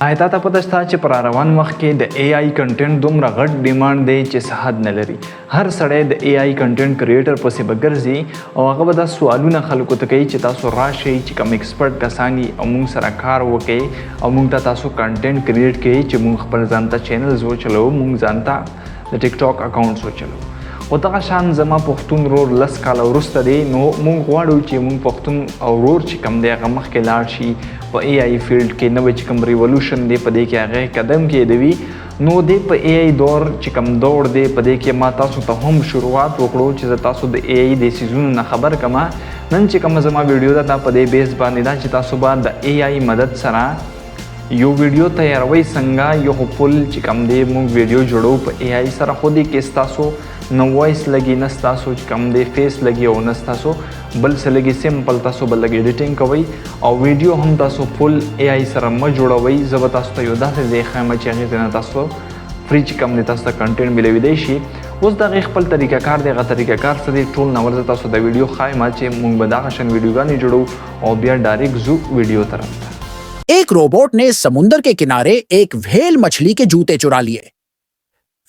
آیا تا پته شته چې پر روان وخت کې د اے آی کنټینټ دومره غټ ډیمانډ دی چې حد نه لري. هر سړی د اے آی کنټینټ کریټر پسې به ګرځي او هغه به دا سوالونه خلکو ته کوي چې تاسو راشئ چې کوم ایکسپرټ کسان دي او موږ سره کار وکړئ او موږ ته تاسو کنټینټ کریټ کړئ چې موږ خپل ځان ته چینلز وچلو، موږ ځان ته د ټیک ټاک اکاونټس وچلو. او دغه شان زما پښتون ورور 10 کاله وروسته دی، نو موږ غواړو چې موږ پښتون او ورور چې کوم دی هغه مخکې لاړ شي په اے آی فیلډ کې. نوی چې کوم ریولوشن دی په دې کې هغه قدم کېدوي، نو دی په اے آی دور چې کوم دور دی په دې کې ما تاسو ته هم شروعات وکړو چې زه تاسو د اے آی د سیزونو نه خبر کما. نن چې کوم زما ویډیو ده دا په دې بیس باندې دا چې تاسو به د اے آی مدد سره یو ویډیو تیاروي څنګه یو خپل چې کوم دی موږ ویډیو جوړو په اے آی سره. خو دې کې تاسو نو وایس لګي نه تاسو چې کوم دی فیس لګي او نه تاسو بل څه لګي، سمپل تاسو بل لګي ایډیټینګ کوي او ویډیو هم تاسو فل اے آی سره م جوړوي. زه به تاسو ته یو داسې ځای ښیم چې هغې نه تاسو فری چې کوم دی تاسو ته کنټینټ ملوي دی شي. اوس د هغې خپل طریقه کار دی، هغه طریقه کار څه دی ټول نور زه تاسو د ویډیو ښایم چې موږ به دغه شان ویډیوګانې جوړو او بیا ډایرکټ ځو ویډیو طرف ته. एक रोबोट ने समुंदर के किनारे एक व्हेल मछली के जूते चुरा लिए.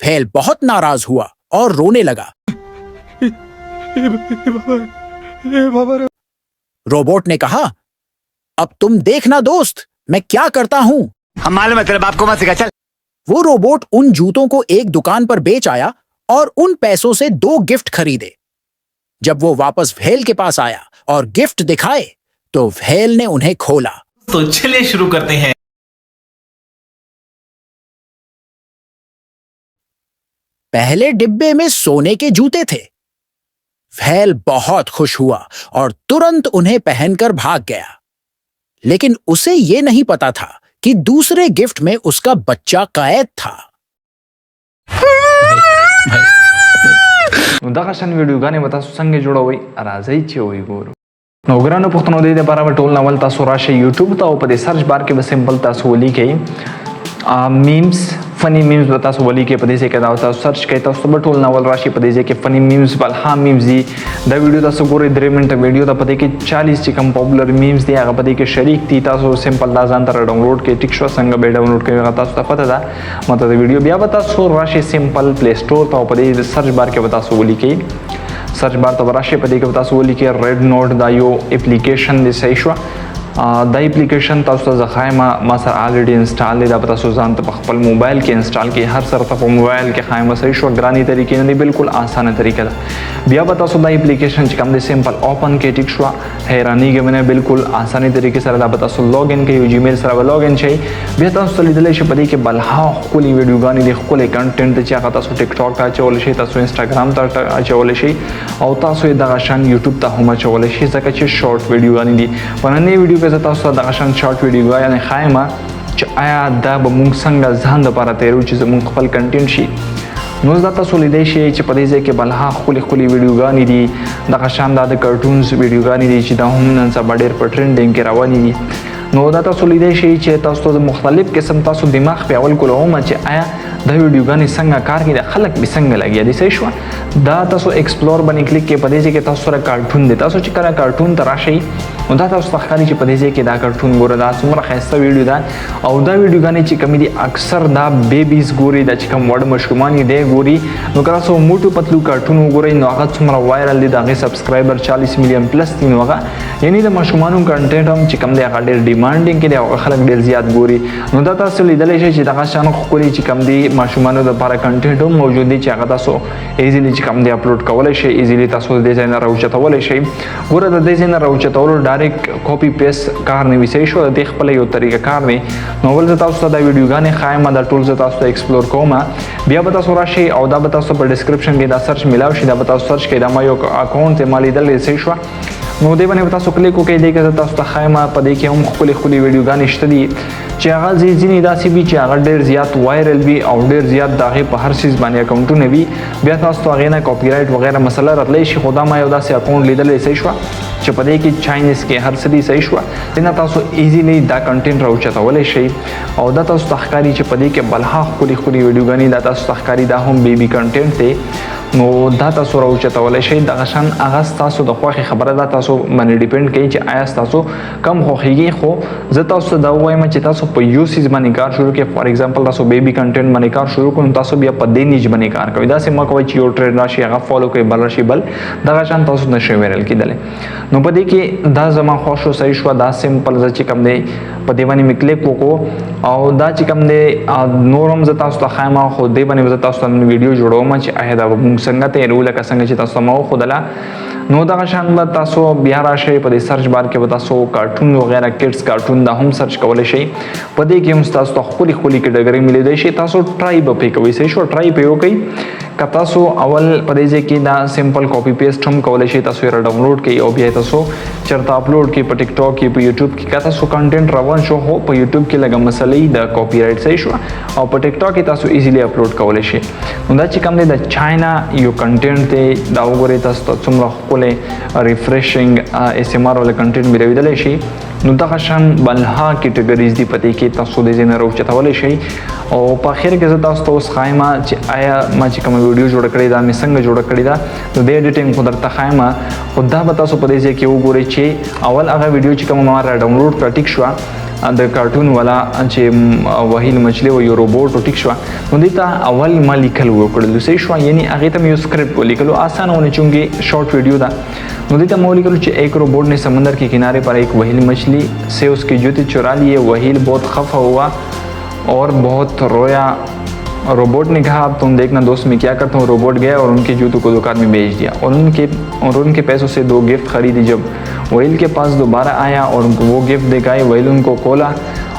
व्हेल बहुत नाराज हुआ और रोने लगा. रोबोट ने कहा, अब तुम देखना दोस्त मैं क्या करता हूं. हम मालूम है तेरे बाप को मत सिखा, चल. वो रोबोट उन जूतों को एक दुकान पर बेच आया और उन पैसों से 2 गिफ्ट खरीदे. जब वो वापस व्हेल के पास आया और गिफ्ट दिखाए तो व्हेल ने उन्हें खोला. तो चलिए शुरू करते हैं. पहले डिब्बे में सोने के जूते थे. व्हेल बहुत खुश हुआ और तुरंत उन्हें पहनकर भाग गया. लेकिन उसे ये नहीं पता था कि दूसरे गिफ्ट में उसका बच्चा कैद था. دغه شان ویډیوګانې به تاسو څنګه جوړوئ راځئ چې وګورو. نو ګرانو پښتنو دې لپاره به ټول ناول تاسو راشئ یوټیوب ته او په دې سرچ بار کې به سمپل تاسو ولیکئ میمز، فنی میمز به تاسو ولیکئ. په دې ځای کې دا تاسو سرچ کړئ، تاسو به ټول ناول راشي. په دې ځای کې فنی میمز بلها میمز دي. دا ویډیو تاسو ګورئ 3 منټه ویډیو ده، په دې کې 40 چې کوم پاپولر میمز دي هغه په دې کې شریک دي. تاسو سمپل دا ځان ته ډاونلوډ کړئ. ټیک شو څنګه به ډاونلوډ کوئ هغه تاسو ته پته ده. ماته د ویډیو بیا به تاسو راشئ سمپل پلی سټور ته او په دې سرچ بار کې به تاسو ولیکئ. سرچ بار ته راشئ، په دې کې به تاسو ولیکئ ریډ نوټ. دا یو اپلیکیشن دی، صحیح شوه. دا اپلیکیشن تاسو ته زه ښایم ما سره الریډي انسټال دی. دا به تاسو ځان ته په خپل موبایل کې انسټال کړئ. هر سره ته په موبایل کې ښایم، صحیح شوه. ګرانې طریقې نه دی، بالکل اسانه طریقه ده. بیا به تاسو دا اپلیکیشن چې کوم دی سمپل اوپن کړئ. ټیک شوه، حیرانېږئ نه، بالکل اسانه طریقې سره دا به تاسو لاګ ان کړئ. جیمیل سره به لاګ ان شئ. بیا تاسو ته لیدلی شئ په دې کې بلها ښکلې ویډیوګانې دي، ښکلی کنټینټ دی چې هغه تاسو ټیک ټاک ته اچولی شئ، تاسو انسټاګرام ته اچولی شئ او تاسو یې دغه شان یوټیوب ته هم اچولی شئ، ځکه چې شارټ ویډیوګانې دي. په نننۍ ویډیو کې زه تاسو ته دغه شان شارټ ویډیوګانې ښایم چې آیا دا به موږ څنګه ځان دپاره تیرو چې زموږ خپل کنټینټ شي. نو دا تاسو لیدی شئ چې په دې ځای کې بلها ښکلې ښکلې ویډیوګانې دي. دغه شان دا د کارټونز ویډیوګانې دي چې دا هم نن سبا ډېر په ټرینډینګ کې روانې دي. نو دا تاسو لیدی شئ چې تاسو ته مختلف قسم تاسو دماغ پیاول کولوم چې آیا دا ویډیوګانې څنګه کار کوي، د خلک به څنګه لګیا دي، صحیح شوه. دا تاسو ایکسپلور باندې کلیک کړئ. په دې ځای کې تاسو سره کارټون دی. تاسو چې کله کارټون ته راشئ نو دا تاسو ته ښکاري چې په دې ځای کې دا کارټون ګوره، دا څومره ښایسته ویډیو ده او دا ویډیوګانې چې کومې دي اکثر دا بیبیز ګوري، دا چې کوم وړ ماشومان یې دی ګوري. نو که تاسو موټو پتلو کارټون وګورئ نو هغه څومره وایرل دی، د هغې سبسکرایبر 40 میلیون پلس دي. نو هغه یعنې د ماشومانو کنټینټ هم چې کوم دی هغه ډېر ډیمانډینګ کې دی او خلک ډېر زیات ګوري. نو دا تاسو لیدلی شئ چې دغه شان ښکلي چې کوم دی ماشومانو دپاره کنټینټ هم موجود دی چې هغه تاسو ایزیلی چې کوم دی اپلوډ کولی شئ. ایزیلی تاسو د دې ځای نه راوچتولی شئ. ګوره د دې ځای نه راوچتولو ډایرکټ کاپي پیسټ کار نه وي، صحیح شو. د دې خپله یو طریقه کار دی. نو بل زه تاسو ته دا ویډیوګانې ښایم، دا ټول زه تاسو ته ایکسپلور کوم. بیا به تاسو راشئ او دا به تاسو په ډسکرپشن کې دا سرچ میلاو شي. دا به تاسو سرچ کړئ. دا ما یو اکاونټ دی ما لیدلی، صحیح شوه. نو دې باندې به تاسو کلیک وکړئ. دې کې زه تاسو ته ښایم په دې کې هم ښکلې ښکلې ویډیوګانې شته دي چې هغه ځینې داسې وي چې هغه ډېر زیات وایرل وي او ډېر زیات د هغې په هر څیز باندې اکاونټونه وي. بیا تاسو ته هغې نه کاپي رایټ وغیره مسله راتلی شي. خو دا ما یو داسې اکاونټ لیدلی، صحیح شوه، چې چې په دې کې چاینیز کې هر څه دي صحیح شو دنه تاسو ایزیلی دا کنټینټ راوچتولای شئ او دا تاسو تخکاری چې په دې کې بلها خوري ویډیوګانی دا تاسو تخکاری دا هم بیبي کنټینټ دی نو دا تاسو راوچتولای شئ دغه شان هغه تاسو د خوښي خبره دا تاسو باندې ډیپند کوي چې آیا تاسو کم خوښیږي خو زه تاسو دا وایم چې تاسو په یو سیز باندې کار شروع کړئ فار ایگزامپل تاسو بیبي کنټینټ باندې کار شروع کړئ تاسو بیا په دې نیچ باندې کار کوئ دا سم کوي چې یو ټرند راشي هغه فالو کوي بل راشي بل دغه شان تاسو نشئ وایرل کیدل نو په دې کې دا زما خوښ او صحیح شو دا سمپل چې کوم دی په دې باندې میکلیک وکړو او دا چې کوم دی نورم ز تاسو ته خایمه خو دې باندې تاسو ته ویډیو جوړوم چې آیا دا موږ څنګه ته رول کا څنګه چې تاسو مو خدلا نو دا شان به تاسو بیا راشئ په دې سرچ بار کې به تاسو کارټون وغیرہ کډز کارټون دا هم سرچ کولای شئ په دې کې هم تاسو ته خولي کټګوري ملي شي تاسو ټرای به پې کوئ صحیح شو ټرای په یو کوي که تاسو اول په دې کې دا سمپل کاپی پیسټ هم کولای شئ تاسو یې ډاونلوډ کړئ او بیا تاسو چرته اپلوډ کړئ په ټیک ټاک کې په یوټیوب کې که تاسو کنټینټ روان شو هو په یوټیوب کې لږه مسلې د کاپی رائټ صحیح شو او په ټیک ټاک کې تاسو ایزیلی اپلوډ کولای شئ نو دا چې کوم دی د چاینا یو کنټینټ دی دا وګورئ تاسو ته څومره ښکلی ریفریشینګ ASMR ولا کنټینټ ملویدلی شي نو دغه شان بلها کټګوریز دی پته کې تاسو د ځینې راوچتولای شئ او په اخر کې زه تاسو ته اوس خایمه چې آیا ما چې کوم ویډیو جوړ کړی دا مې څنګه جوړ کړی دا نو د ایډیټینګ خو درته خایمه خو دا به تاسو په دې ځای کې وګورئ چې اول هغه ویډیو چې کوم ما را ډاونلوډ کړ ټیک شو د کارټون والا چې وهیل مچلی او یو روبوټ ټیک شو نو دې ته اول ما لیکل وکړل صحیح شو یعنی هغه ته یو سکرپټ ولیکلو آسان ونه چونګې شارټ ویډیو دا नौ देता मौलिक एक रोबोट ने समंदर के किनारे पर एक वहील मछली से उसकी जूती चुरा लिए वहील बहुत खफा हुआ और बहुत रोया रोबोट ने कहा अब तुम देखना दोस्त मैं क्या करता हूँ रोबोट गया और उनके जूतों को दुकान में बेच दिया और उनके पैसों से 2 गिफ्ट खरीदी जब वहील के पास दोबारा आया और वो गिफ्ट दिखाए वहील उनको खोला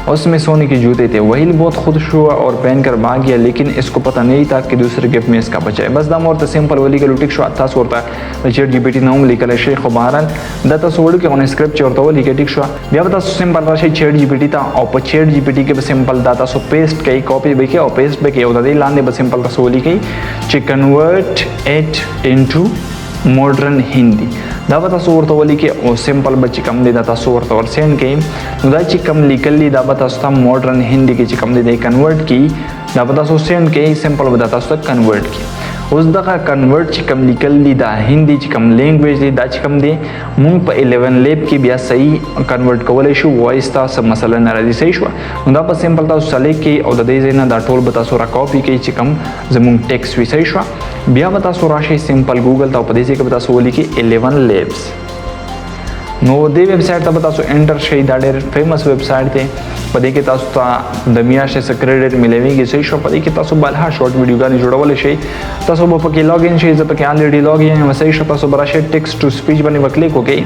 उसमें सोने के जूते थे वहील बहुत खुश हुआ और पहनकर भाग गया लेकिन इसको पता नहीं था कि दूसरे गिफ्ट में इसका बचा है बस दाम और सिंपल वली के लुटिक शो था सोरता चैट जीपीटी नाम लिखल शेख बहरन दता सोड़ के ऑन स्क्रिप्ट चोरता वो लिखे टिक शो बिया बता सिंपल राशि चैट जीपीटी था और चैट जीपीटी के सिंपल दाता सो पेस्ट कई कॉपी बेके और पेस्ट बेके होता दे लाने बस सिंपल का सोली कई चे convert it into modern Hindi दाबता सोरता वली के ओ सिंपल बच्ची कम दे दाता सोरता और सेंड के नुदा ची कम लिकली दाबता सोता मॉडर्न हिंदी के ची कम दे कन्वर्ट की दाबता सो सेंड के सिंपल बताता सोता कन्वर्ट की उस दका कन्वर्ट ची कम लिकली दा हिंदी ची कम लैंग्वेज दी दा ची कम दे मुंग पर 11 लेब की बिया सही कन्वर्ट कवले शो वॉइस ता सब मसला न रही सही शो नुदा पर सिंपल ता सेलेक्ट की और दे जेना दा टोल बता सोरा कॉपी के ची कम जमुंग टेक्स्ट भी सही शो बिया बता सो राशि सिंपल गूगल ता पदेसी के बता सो लिखी 11 लेब्स नो दे वेबसाइट ता बता सो एंटर शई दा डेर फेमस वेबसाइट थे पदे के तासो ता दमिया से क्रेडिट मिलेगी सही शो पदे के तासो बालहा शॉर्ट वीडियो गानी जोड़वले शई तासो बपके लॉगिन शई जपके ऑलरेडी लॉगिन है सही शो तासो बराशे टेक्स्ट टू स्पीच बने क्लिक होके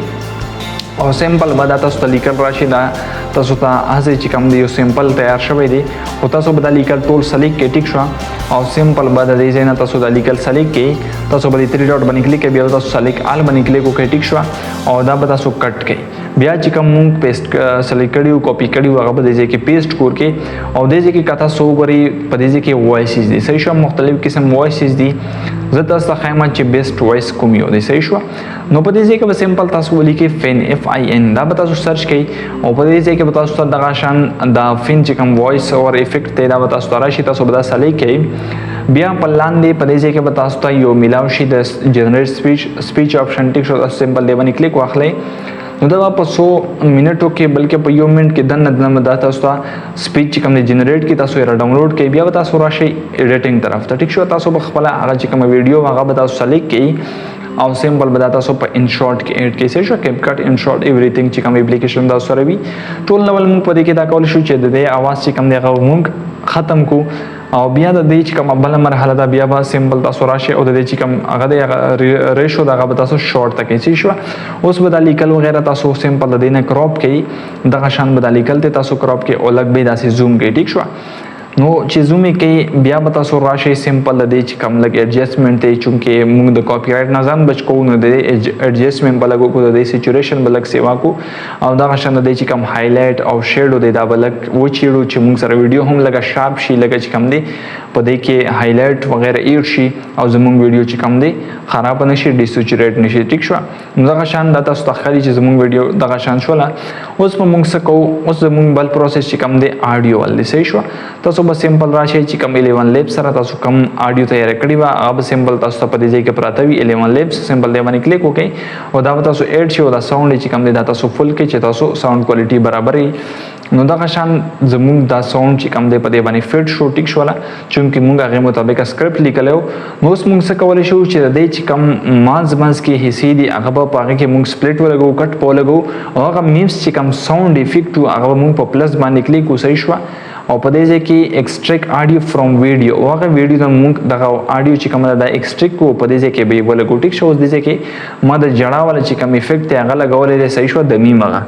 और सिंपल बदा तासो लिकर राशि दा तासो ता आजे चिकम दियो सिंपल तैयार शवे दे होता सो बदा लिकर टोल सलीक के टिक शो और सिंपल बदा दे जेना तासो दा लिकर सलीक के तासो बदी 3 डॉट बनी क्लिक के बिया तासो सलीक आल बनी क्लिक को टिक शो और दा बता सो कट के बिया चिकम मूंग पेस्ट सलीक कडियो कॉपी कडियो आगा बदे जे के पेस्ट कोर के और दे जे के कथा सो गरी पदे जे के वॉइसेस दी सही शो मुख्तलिफ किस्म वॉइसेस दी जता सा खैमा चे बेस्ट वॉइस कुमियो दे सही शो नो पदे जे के सिंपल तासो बोली के FIN FIN दा बता सो सर्च के और पदे जे के बता सो दगाशान दा फिन चिकम वॉइस और इफेक्ट ते दा बता सो राशि तासो बता सलीक के बिया पल्लान दे पदे जे के बता सो यो मिलावशी the generate speech option tick शो सिंपल दे बनी क्लिक वाखले नो दा वापस 100 मिनटों के बल्कि पर यो मिनट के दन दन दाता सो स्पीच कम जनरेट की तासो रा डाउनलोड के बिया बता सो राशि एडिटिंग तरफ ता टिक शो तासो बखला आगा चिकम वीडियो वागा बता सो सलीक के और सिंपल बताता सो पर इन शॉर्ट के एड के से show CapCut in short everything चिकम एप्लीकेशन दा सो रवि टोल लेवल मुंग पदे के दा कॉल शो चे दे आवाज चिकम दे मुंग खत्म को और बिया द दे चिकम अबला मरहला दा बिया बा सिंपल दा सो राशि और दे चिकम अगा दे रेशो दा बता सो शॉर्ट तक सी शो उस बदा लिकल वगैरह ता सो सिंपल दा देना क्रॉप के दा शान बदा लिकल ते ता सो क्रॉप के अलग बे दा से जूम के ठीक शो نو چې زوم یې کوي بیا به تاسو راشئ سمپل د دې چې کوم لږ ایډجسټمنټ دی چونکې موږ د کاپی رایټ نه ځان بچ کوو نو د ایډجسټمنټ به لږ وکړو د دې سچوریشن به لږ سیوا کړو او دغه شان د دې چې کوم هایلایټ او شیډو دی دا به لږ وچیړو چې موږ سره ویډیو هم لږ شارپ شي لږ چې کوم دی په دې کې هایلایټ وغیره ایډ شي او زموږ ویډیو چې کوم دی خراب نه شي ډیسچوریټ نه شي ټیک شو نو دغه شان دا تاسو ته ښکاري چې زموږ ویډیو دغه شان شوله اوس به موږ څه کوو اوس زموږ بل پروسس چې کوم دی آډیو ول دی صحیح شو تاسو به سمپل راشئ چې کوم 11 لیب سره تاسو کوم آډیو تیار کړی وه هغه به سمپل تاسو ته په دې ځای کې پراته وي 11 لیبس سمپل دی باندې کلیک وکړئ او دا به تاسو ایډ شي او دا ساوند چې کوم دی دا تاسو فل کړئ چې تاسو ساوند کوالټي برابر وي نو دغه شان زموږ دا ساوند چې کوم دی په دې باندې فټ شو ټیک شوله چونکې موږ هغې مطابق سکرپټ لیکلی نو اوس موږ څه کولی شو چې د دې چې کوم منځ کې حصې دي هغه به په هغې کې موږ سپلیټ ولګو کټ په ولګو او هغه میمس چې کوم ساوند افیکټ و هغه به موږ په پلس باندې کلیک و صحیح شوه او په دې ځای کې ایکسټریکټ آډیو فرام ویډیو او هغه ویډیو ته موږ دغه آډیو چې کومه ده دا ایکسټریکټ کړو په دې ځای کې به یې ولګو ټیک شو اوس دې ځای کې ما د جړا والا چې کوم افیکټ دی هغه لګولی دی صحیح شوه د میم هغه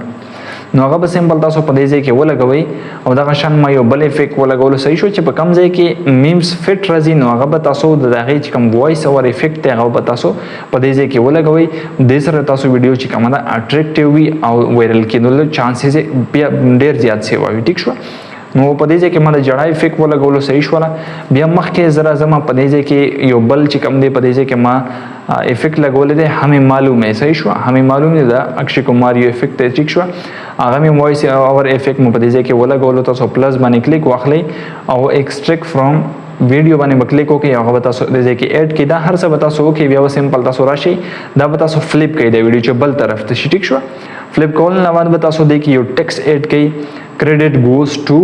نو هغه به سمپل تاسو په دې ځای کې ولګوئ او دغه شان ما یو بل افیکټ ولګولو صحیح شو چې په کوم ځای کې میمس فټ راځي نو هغه به تاسو د هغې چې کوم وایس اوور افیکټ دی هغه به تاسو په دې ځای کې ولګوئ دې سره تاسو ویډیو چې کومه ده اټریکټیو وي او وایرل کېدلو چانسز بیا ډېر زیات سیوا وي ټیک شوه نو په دې ځای کې ما د جړا افیکټ ولګولو صحیح شوله بیا مخکې زه راځم په دې ځای کې یو بل چې کوم دی په دې ځای کې ما افیکټ لګولی دی همې معلوم دی صحیح شوه همې معلوم دی د اکشی کمار یو افیکټ دی ټیک شوه هغه مې وایس اوور افیکټ مو په دې ځای کې ولګولو تاسو پلس باندې کلیک واخلئ او ایکسټریکټ فرام ویډیو باندې به کلیک وکړئ هغه به تاسو دې ځای کې ایډ کړئ دا هر څه به تاسو وکړئ بیا به سمپل تاسو راشئ دا به تاسو فلپ کړئ د ویډیو چې بل طرف ته شي ټیک شوه فلپ کولو نه بعد به تاسو دې کې یو ټیکس ایډ کړئ credit goes to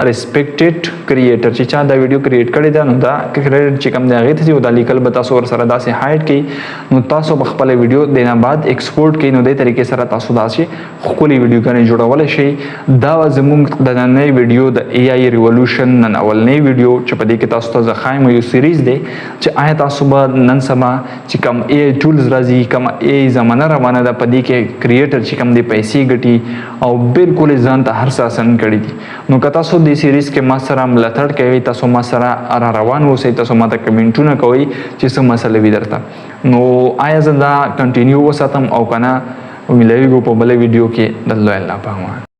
respected creator چې چا دا ویډیو کریټ کړی دا نو دا کریډټ چې کوم دی هغې ته ځي او دا لیکل به تاسو ورسره داسې هایډ کړئ نو تاسو به خپله ویډیو د نه بعد ایکسپورټ کړئ نو دې طریقې سره تاسو داسې ښکلې ویډیوګانې جوړولی شئ دا زموږ د نننۍ ویډیو د اے آی ریولوشن نن اولنۍ ویډیو چې په دې کې تاسو ته زه ښایم یو سیریز دی چې آیا تاسو به نن سبا چې کوم اے آی ټولز راځي کوم اے آی زمانه روانه ده په دې کې کریټر چې کوم دی پیسې ګټي او بالکل ځان ته هر څه کړي دي نو که تاسو دې سیریز کې ما سره ملاتړ کوئ تاسو ما سره را روان اوسئ تاسو ما ته کمنټونه کوئ چې څه مسله وي درته نو آیا زه دا کنټینیو وساتم او که نه ویلویږو په بله ویډیو کې د الله پامان